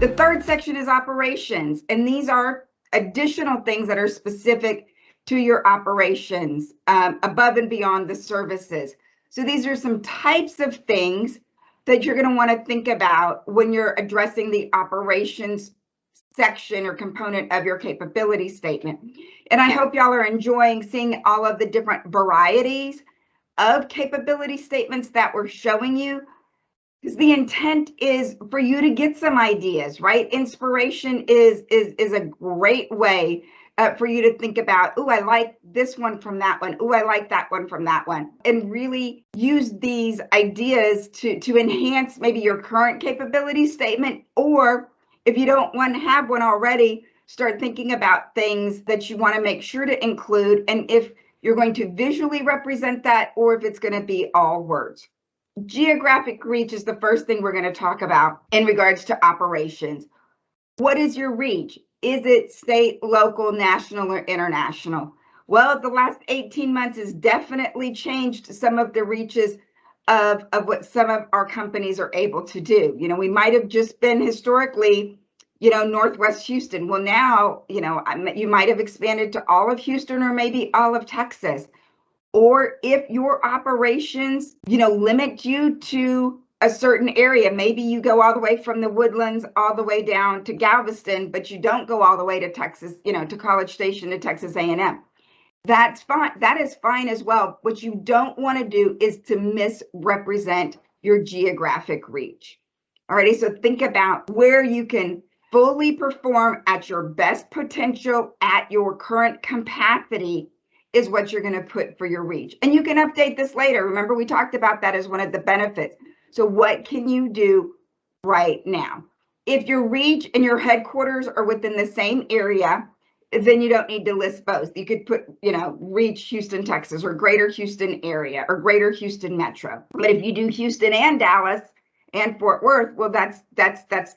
The third section is operations, and these are additional things that are specific to your operations above and beyond the services. So these are some types of things that you're going to want to think about when you're addressing the operations section or component of your capability statement. And I hope y'all are enjoying seeing all of the different varieties of capability statements that we're showing you, because the intent is for you to get some ideas, right? Inspiration is a great way for you to think about, oh, I like this one from that one. Oh, I like that one from that one. And really use these ideas to enhance maybe your current capability statement, or if you don't want to have one already, start thinking about things that you want to make sure to include, and if you're going to visually represent that, or if it's going to be all words. Geographic reach is the first thing we're going to talk about in regards to operations. What is your reach? Is it state, local, national, or international? Well, the last 18 months has definitely changed some of the reaches of what some of our companies are able to do. You know, we might have just been historically, you know, Northwest Houston. Well, now, you know, you might have expanded to all of Houston or maybe all of Texas. Or if your operations, you know, limit you to a certain area, maybe you go all the way from the Woodlands all the way down to Galveston, but you don't go all the way to Texas, you know, to College Station, to Texas A&M. That's fine. That is fine as well. What you don't want to do is to misrepresent your geographic reach. Alrighty, so think about where you can fully perform at your best potential at your current capacity is what you're going to put for your reach. And you can update this later. Remember, we talked about that as one of the benefits. So what can you do right now? If your reach and your headquarters are within the same area, then you don't need to list both. You could put, you know, reach Houston, Texas, or greater Houston area, or greater Houston metro. But if you do Houston and Dallas and Fort Worth, well, that's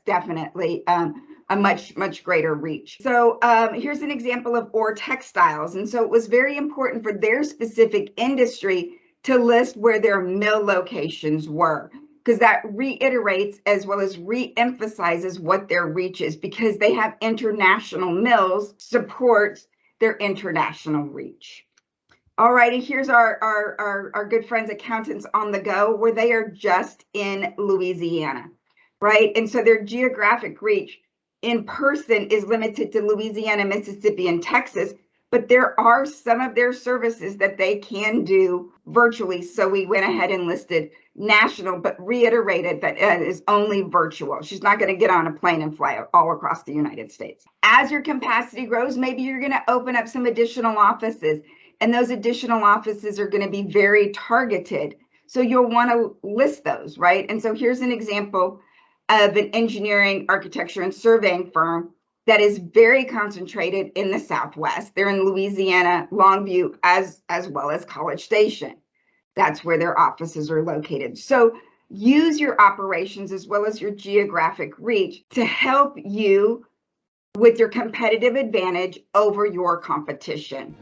definitely a much greater reach. So here's an example of Orr Textiles. And so it was very important for their specific industry to list where their mill locations were, because that reiterates as well as re-emphasizes what their reach is, because they have international mills, supports their international reach. All righty, here's our good friends Accountants on the Go, where they are just in Louisiana, right? And so their geographic reach in person is limited to Louisiana, Mississippi, and Texas, but there are some of their services that they can do virtually. So we went ahead and listed national, but reiterated that it is only virtual. She's not going to get on a plane and fly all across the United States. As your capacity grows, maybe you're going to open up some additional offices, and those additional offices are going to be very targeted. So you'll want to list those, right? And so here's an example of an engineering, architecture, and surveying firm that is very concentrated in the Southwest. They're in Louisiana, Longview, as well as College Station. That's where their offices are located. So use your operations as well as your geographic reach to help you with your competitive advantage over your competition.